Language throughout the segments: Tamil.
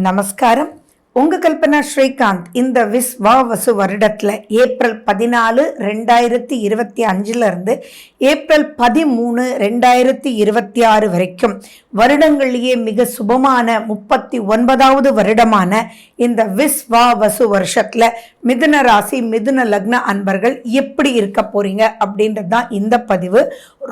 நமஸ்காரம். உங்க கல்பனா ஸ்ரீகாந்த். இந்த விஸ்வாவசு வருடத்துல ஏப்ரல் 14, 2025 இருந்து ஏப்ரல் 13, 2026 வரைக்கும் வருடங்களிலேயே மிக சுபமான 39வது வருடமான இந்த விஸ்வாவசு வருஷத்துல மிதுன ராசி மிதுன லக்ன அன்பர்கள் எப்படி இருக்க போறீங்க அப்படின்றது தான் இந்த பதிவு.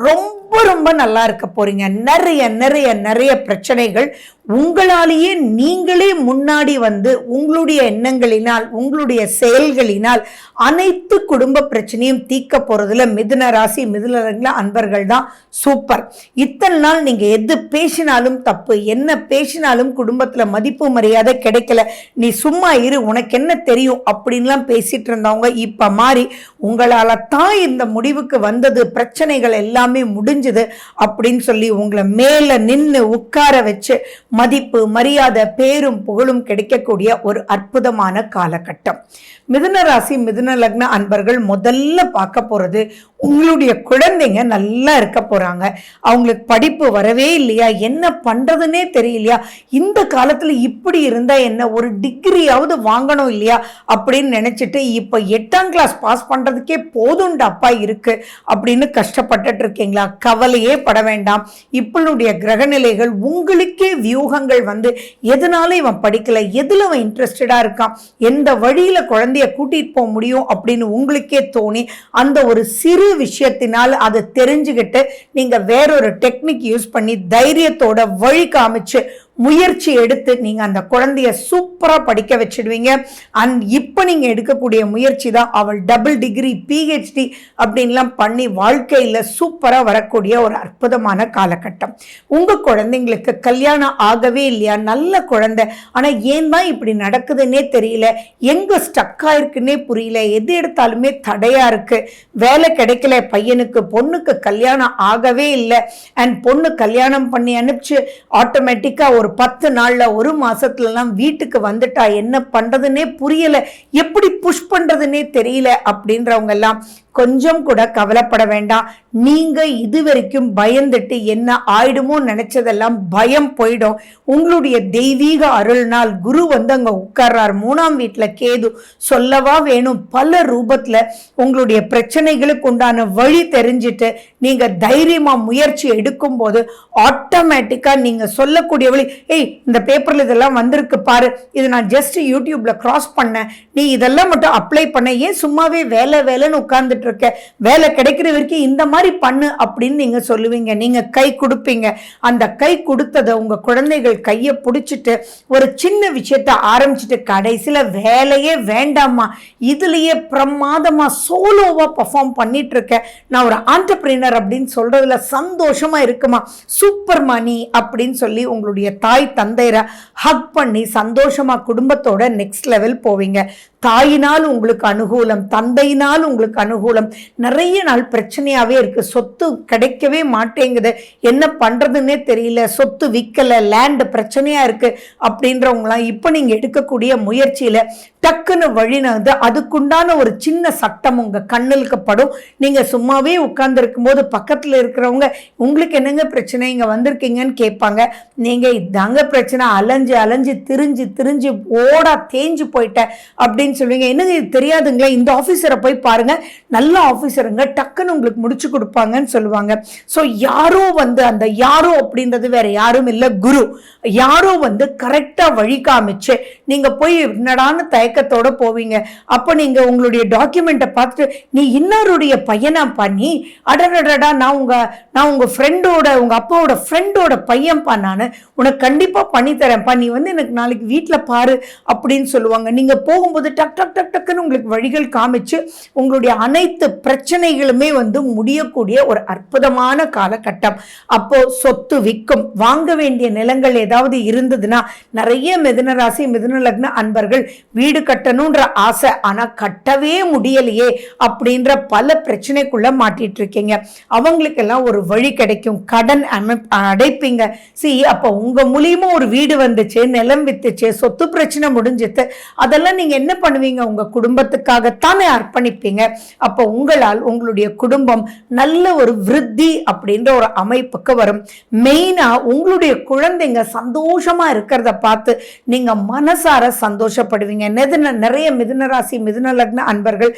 ரொம்ப ரொம்ப நல்லா இருக்க போறீங்க. நிறைய நிறைய நிறைய பிரச்சனைகள் உங்களாலேயே நீங்களே முன்னாடி வந்து உங்களுடைய எண்ணங்களினால் உங்களுடைய செயல்களினால் அனைத்து குடும்ப பிரச்சனையும் தீர்க்க போறதுல மிதுன ராசி மிதுன லக்ன அன்பர்கள் தான் சூப்பர். இத்தனை நாள் நீங்க எது பேசினாலும் தப்பு, என்ன பேசினாலும் குடும்பத்துல மதிப்பு மரியாதை கிடைக்கல, நீ சும்மா இரு உனக்கு என்ன தெரியும் அப்படின்லாம் பேசிட்டு இருந்தவங்க இப்ப மாறி உங்களால தான் இந்த முடிவுக்கு வந்தது, பிரச்சனைகள் எல்லாமே முடிஞ்சது அப்படின்னு சொல்லி உங்களை மேல நின்று உட்கார வச்சு மதிப்பு மரியாதை பேரும் புகழும் கிடைக்கக்கூடிய ஒரு அற்புதமான காலகட்டம். மிதுன ராசி மிதுன லக்ன அன்பர்கள் முதல்ல பார்க்க போறது உங்களுடைய குழந்தைங்க நல்லா இருக்க போறாங்க. அவங்களுக்கு படிப்பு வரவே இல்லையா, என்ன பண்றதுன்னே தெரியலையா, இந்த காலத்துல இப்படி இருந்தா என்ன, ஒரு டிகிரியாவது வாங்கணும் இல்லையா அப்படின்னு நினைச்சிட்டு இப்ப 8ஆம் கிளாஸ் பாஸ் பண்றதுக்கே போதுண்டப்பா இருக்கு அப்படின்னு கஷ்டப்பட்டுட்டு இருக்கீங்களா? கவலையே பட வேண்டாம். இப்பளுடைய கிரகநிலைகள் உங்களுக்கே வியூகங்கள் வந்து எதனால இவன் படிக்கல, எதுல அவன் இன்ட்ரெஸ்டடா இருக்கான், எந்த வழியில குழந்தைய கூட்டிட்டு போக முடியும் அப்படின்னு உங்களுக்கே தோணி அந்த ஒரு சிறு விஷயத்தினால் அதை தெரிஞ்சுக்கிட்டு நீங்க வேறொரு டெக்னிக் யூஸ் பண்ணி தைரியத்தோட வழி காமிச்சு முயற்சி எடுத்து நீங்க அந்த குழந்தைய சூப்பரா படிக்க வச்சிடுவீங்க. அண்ட் இப்ப நீங்க எடுக்கக்கூடிய முயற்சி தான் அவள் டபுள் டிகிரி PhD அப்படின்லாம் பண்ணி வாழ்க்கையில சூப்பரா வரக்கூடிய ஒரு அற்புதமான காலகட்டம். உங்க குழந்தைங்களுக்கு கல்யாணம் ஆகவே இல்லையா, நல்ல குழந்தை, ஆனா ஏன் தான் இப்படி நடக்குதுன்னே தெரியல, எங்க ஸ்டக் ஆயிருக்குன்னே புரியல, எது எடுத்தாலுமே தடையா இருக்கு, வேலை கிடைக்கல பையனுக்கு, பொண்ணுக்கு கல்யாணம் ஆகவே இல்லை, அண்ட் பொண்ணு கல்யாணம் பண்ணி அனுப்பிச்சு ஆட்டோமேட்டிக்கா ஒரு 10 நாள்ல ஒரு மாசத்துலலாம் வீட்டுக்கு வந்துட்டா, என்ன பண்றதுன்னே புரியல, எப்படி புஷ் பண்றதுன்னே தெரியல அப்படின்றவங்க எல்லாம் கொஞ்சம் கூட கவலைப்பட வேண்டாம். நீங்க இதுவரைக்கும் பயந்துட்டு என்ன ஆயிடுமோ நினைச்சதெல்லாம் பயம் போயிடும். உங்களுடைய தெய்வீக அருள்னால் குரு வந்து அங்க உட்கார்றார், 3ஆம் வீட்டுல கேது, சொல்லவா வேணும், பல ரூபத்துல உங்களுடைய பிரச்சனைகளுக்கு உண்டான வழி தெரிஞ்சிட்டு நீங்க தைரியமா முயற்சி எடுக்கும் போது ஆட்டோமேட்டிக்கா நீங்க சொல்லக்கூடிய வழி, ஏய் இந்த பேப்பர்ல இதெல்லாம் வந்திருக்கு பாரு, இது நான் ஜஸ்ட் யூடியூப்ல கிராஸ் பண்ணேன், நீ இதெல்லாம் மட்டும் அப்ளை பண்ண, ஏன் சும்மாவே வேலை வேலைன்னு உட்கார்ந்துட்டு இருக்க, வேலை கிடைக்கிற வரைக்கும் இந்த மாதிரி பண்ணு அப்படின்னு நீங்க சொல்லுவீங்க. நீங்க கை கொடுப்பீங்க. அந்த கை கொடுத்ததை உங்க குழந்தைகள் கையை பிடிச்சிட்டு ஒரு சின்ன விஷயத்த ஆரம்பிச்சுட்டு கடைசியில வேலையே வேண்டாமா, இதுலயே பிரமாதமா சோலோவா பர்ஃபார்ம் பண்ணிட்டு இருக்க, நான் ஒரு ஆண்டர்பிரினர் அப்படின்னு சொல்றதுல சந்தோஷமா இருக்குமா, சூப்பர் மணி அப்படின்னு சொல்லி உங்களுடைய தாய் தந்தையரை ஹக் பண்ணி சந்தோஷமா குடும்பத்தோட நெக்ஸ்ட் லெவல் போவீங்க. தாயினால் உங்களுக்கு அனுகூலம், தந்தையினால் உங்களுக்கு அனுகூலம். நிறைய நாள் பிரச்சனையாவே இருக்கு, சொத்து கிடைக்கவே மாட்டேங்குது, என்ன பண்றதுன்னே தெரியல, சொத்து விற்கல, லேண்ட் பிரச்சனையா இருக்கு அப்படின்றவங்களாம் இப்ப நீங்க எடுக்கக்கூடிய முயற்சியில டக்குன்னு வழினது அதுக்குண்டான ஒரு சின்ன சட்டம் உங்க கண்ணுக்கு படும். நீங்க சும்மாவே உட்கார்ந்து இருக்கும் போது பக்கத்துல இருக்கிறவங்க உங்களுக்கு என்னங்க பிரச்சனை, இங்க வந்திருக்கீங்கன்னு கேட்பாங்க. நீங்க இதாங்க பிரச்சனை, அலைஞ்சு அலைஞ்சு திரிஞ்சு திரிஞ்சு ஓடா தேஞ்சு போயிட்ட அப்படின்னு சொல்லுவீங்க. என்னங்க இது தெரியாதுங்களா, இந்த ஆபீசரை போய் பாருங்க, நல்ல ஆபீசருங்க, டக்குன்னு உங்களுக்கு முடிச்சு கொடுப்பாங்கன்னு சொல்லுவாங்க. ஸோ யாரோ வந்து அந்த யாரோ அப்படின்றது வேற யாரும் இல்லை, குரு யாரோ வந்து கரெக்டா வழி காமிச்சு நீங்க போய் என்னடான்னு தயக்கத்தோட போவீங்க. அப்ப நீங்க உங்களுடைய டாக்குமெண்ட்டை பார்த்துட்டு நீ இன்னொருடைய பையனா பண்ணி அடடடா நான் உங்க ஃப்ரெண்டோட உங்க அப்பாவோட ஃப்ரெண்டோட பையன்பா, நான் உனக்கு கண்டிப்பா பண்ணி தரேன்ப்பா, நீ வந்து எனக்கு நாளைக்கு வீட்டுல பாரு அப்படின்னு சொல்லுவாங்க. நீங்க போகும்போது டக் டக் டக் டக்குன்னு உங்களுக்கு வழிகள் காமிச்சு உங்களுடைய அனைத்து பிரச்சனைகளுமே வந்து முடியக்கூடிய ஒரு அற்புதமான காலகட்டம். அப்போ சொத்து விற்கும், வாங்க வேண்டிய நிலங்கள் ஏதாவது இருந்ததுன்னா, நிறைய மிதுன ராசி மிதுன லக்ன அன்பர்கள் வீடு கட்டணும்ன்ற ஆசை, ஆனா கட்டவே முடியலையே அப்படின்ற பல பிரச்சனைக்குள்ள மாட்டிட்டு இருக்கீங்க. அவங்களுக்கெல்லாம் ஒரு வழி கிடைக்கும், கடன் அடைப்பீங்க. அப்ப உங்க மூலியமா ஒரு வீடு வந்துச்சு, நிலம் வித்துச்சு, சொத்து பிரச்சனை முடிஞ்சிச்சு, அதெல்லாம் நீங்க என்ன பண்ணுவீங்க? உங்க குடும்பத்துக்காகத்தானே அர்ப்பணிப்பீங்க. அப்போ உங்களால் உங்களுடைய குடும்பம் நல்ல ஒரு விருத்தி அப்படின்ற ஒரு அமைப்புக்கு வரும். மெயினா உங்களுடைய குழந்தைங்க சந்தோஷமா இருக்கிறத பார்த்து நீங்க மனசார சந்தோஷப்படுவீங்க. நிறைய மிதுன ராசி மிதுன லக்ன அன்பர்கள்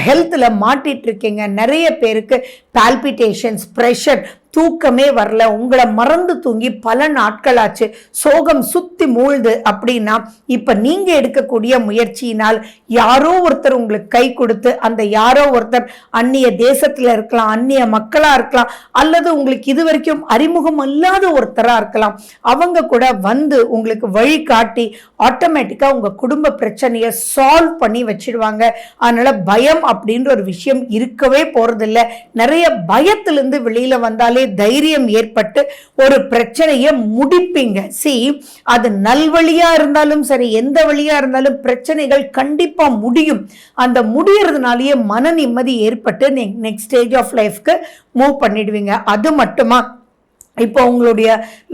ஹெல்த்ல மாட்டிட்டு இருக்கீங்க. நிறைய பேருக்கு பால்பிட்டேஷன்ஸ், பிரஷர், தூக்கமே வரல, உங்களை மறந்து தூங்கி பல நாட்கள் ஆச்சு, சோகம் சுத்தி மூழ்து அப்படின்னா இப்ப நீங்க எடுக்கக்கூடிய முயற்சியினால் யாரோ ஒருத்தர் உங்களுக்கு கை கொடுத்து, அந்த யாரோ ஒருத்தர் அந்நிய தேசத்துல இருக்கலாம், அந்நிய மக்களா இருக்கலாம், அல்லது உங்களுக்கு இதுவரைக்கும் அறிமுகம் இல்லாத ஒருத்தரா இருக்கலாம், அவங்க கூட வந்து உங்களுக்கு வழி காட்டி ஆட்டோமேட்டிக்கா உங்க குடும்ப பிரச்சனையை சால்வ் பண்ணி வச்சிடுவாங்க. அதனால பயம் அப்படின்ற ஒரு விஷயம் இருக்கவே போறதில்லை. நிறைய பயத்திலிருந்து வெளியில வந்தாலே தைரியம் ஏற்பட்டு ஒரு பிரச்சனையை முடிப்பீங்க. அது நல்வழியா இருந்தாலும் சரி, எந்த வழியா இருந்தாலும் பிரச்சனைகள் கண்டிப்பா முடியும். அந்த முடியறதுனாலேயே மன நிம்மதி ஏற்பட்டு நெக்ஸ்ட் ஸ்டேஜ் ஆஃப் லைஃப்க்கு மூவ் பண்ணிடுவீங்க. அது மட்டுமா, இப்போ உங்களுடைய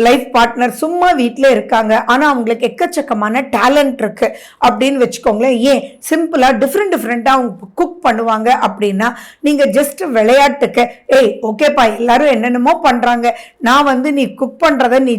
லைஃப் பார்ட்னர் சும்மா வீட்டிலே இருக்காங்க, ஆனால் அவங்களுக்கு எக்கச்சக்கமான டேலண்ட் இருக்கு அப்படின்னு வச்சுக்கோங்களேன். ஏன் சிம்பிளா டிஃப்ரெண்ட்டாக அவங்க குக் பண்ணுவாங்க அப்படின்னா நீங்கள் ஜஸ்ட் விளையாட்டுக்கு ஓகேப்பா எல்லாரும் என்னென்னமோ பண்ணுறாங்க, நான் வந்து நீ குக் பண்ணுறத நீ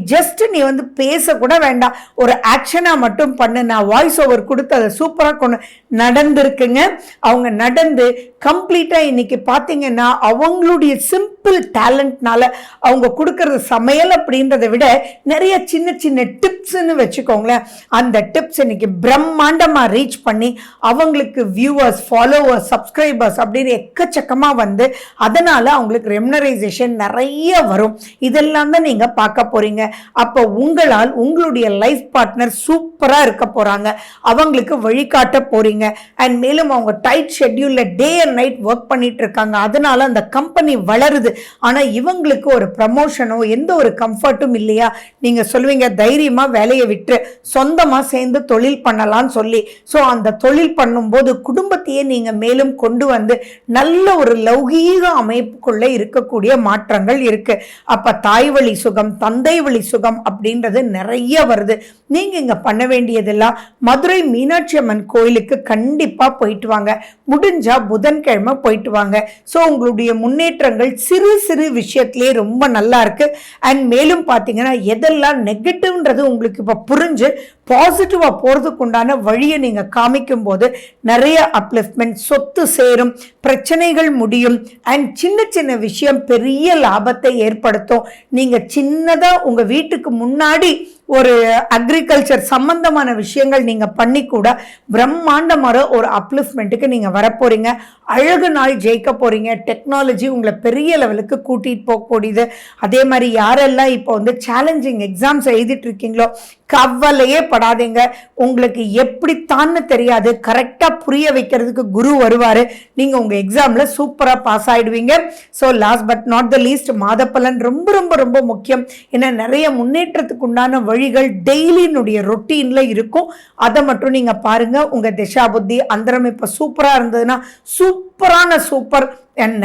வந்து பேசக்கூட வேண்டாம், ஒரு ஆக்ஷனாக மட்டும் பண்ணு, நான் வாய்ஸ் ஓவர் கொடுத்து அதை சூப்பராக கொண்டு நடந்திருக்குங்க. அவங்க நடந்து கம்ப்ளீட்டாக இன்னைக்கு பார்த்தீங்கன்னா அவங்களுடைய சிம்பிள் டேலண்ட்னால அவங்க கொடுக்குற சமையல் அப்படின்றத விட நிறைய சின்ன சின்ன டிப்ஸ்ன்னு வச்சுக்கோங்களேன். அந்த டிப்ஸ் இன்னைக்கு பிரம்மாண்டமா ரீச் பண்ணி அவங்களுக்கு வியூவர்ஸ், ஃபாலோவர்ஸ், சப்ஸ்கிரைபர்ஸ் அப்படின்னு எக்கச்சக்கமா வந்து அதனால அவங்களுக்கு ரெம்யூனரைசேஷன் நிறைய வரும். இதெல்லாம் தான் நீங்க பார்க்க போறீங்க. அப்போ உங்களால் உங்களுடைய லைஃப் பார்ட்னர் சூப்பரா இருக்க போறாங்க, அவங்களுக்கு வழிகாட்ட போறீங்க. அண்ட் மேலும் அவங்க டைட் ஷெட்யூல்ல டே அண்ட் நைட் ஒர்க் பண்ணிட்டு இருக்காங்க, அதனால அந்த கம்பெனி வளருது. ஆனா இவங்களுக்கு ஒரு ப்ரமோஷனோ எந்த ஒரு கம்ஃபர்ட்டும் இல்லையா? நீங்க சொல்லுவீங்க தைரியமா வேலையை விட்டு சொந்தமா சேர்ந்து தொழில் பண்ணலாம்னு சொல்லி. ஸோ அந்த தொழில் பண்ணும்போது குடும்பத்தையே நீங்க மேலும் கொண்டு வந்து நல்ல ஒரு லௌகீக அமைப்புக்குள்ள இருக்கக்கூடிய மாற்றங்கள் இருக்கு. அப்ப தாய் வழி சுகம், தந்தை வழி சுகம் அப்படின்றது நிறைய வருது. நீங்க இங்க பண்ண வேண்டியதெல்லாம் மதுரை மீனாட்சி அம்மன் கோயிலுக்கு கண்டிப்பா போயிட்டு வாங்க. முடிஞ்சா புதன்கிழமை போயிட்டு வாங்க. ஸோ உங்களுடைய முன்னேற்றங்கள் சிறு சிறு விஷயத்திலே ரொம்ப நல்லா இருக்கு. அண்ட் மேலும் பார்த்தீங்கன்னா எதெல்லாம் நெகட்டிவ்ன்றது உங்களுக்கு இப்போ புரிஞ்சு பாசிட்டிவா போறதுக்கு உண்டான வழியை நீங்க காமிக்கும் போது நிறைய அப்லிஃப்ட்மெண்ட், சொத்து சேரும், பிரச்சனைகள் முடியும். அண்ட் சின்ன சின்ன விஷயம் பெரிய லாபத்தை ஏற்படுத்தும். நீங்க சின்னதா உங்க வீட்டுக்கு முன்னாடி ஒரு அக்ரிகல்ச்சர் சம்பந்தமான விஷயங்கள் நீங்க பண்ணி கூட பிரம்மாண்டமான ஒரு அப்லிஃப்ட்மெண்ட்டுக்கு நீங்க வரப்போறீங்க. அழகு நாள் ஜெயிக்க போறீங்க. டெக்னாலஜி உங்களை பெரிய லெவலுக்கு கூட்டிட்டு போகக்கூடியது. அதே மாதிரி யாரெல்லாம் இப்போ வந்து சேலஞ்சிங் எக்ஸாம்ஸ் எழுதிட்டு இருக்கீங்களோ கவலையே படாதீங்க. உங்களுக்கு எப்படித்தான்னு தெரியாது, கரெக்டா புரிய வைக்கிறதுக்கு குரு வருவாரு. நீங்க உங்க எக்ஸாம்ல சூப்பரா பாஸ் ஆயிடுவீங்க. So last but not the least, மாத பலன் ரொம்ப ரொம்ப ரொம்ப முக்கியம். ஏன்னா நிறைய முன்னேற்றத்துக்கு உண்டான வழிகள் டெய்லியினுடைய ரொட்டீன்ல இருக்கும். அதை மட்டும் நீங்க பாருங்க. உங்க திசா புத்தி அந்தரம் இப்ப சூப்பரா இருந்ததுன்னா சூப்பரான சூப்பர்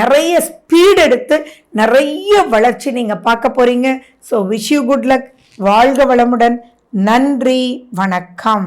நிறைய ஸ்பீட் எடுத்து நிறைய வளர்ச்சி நீங்க பார்க்க போறீங்க. So wish you good luck. வாழ்க வளமுடன். நன்றி, வணக்கம்.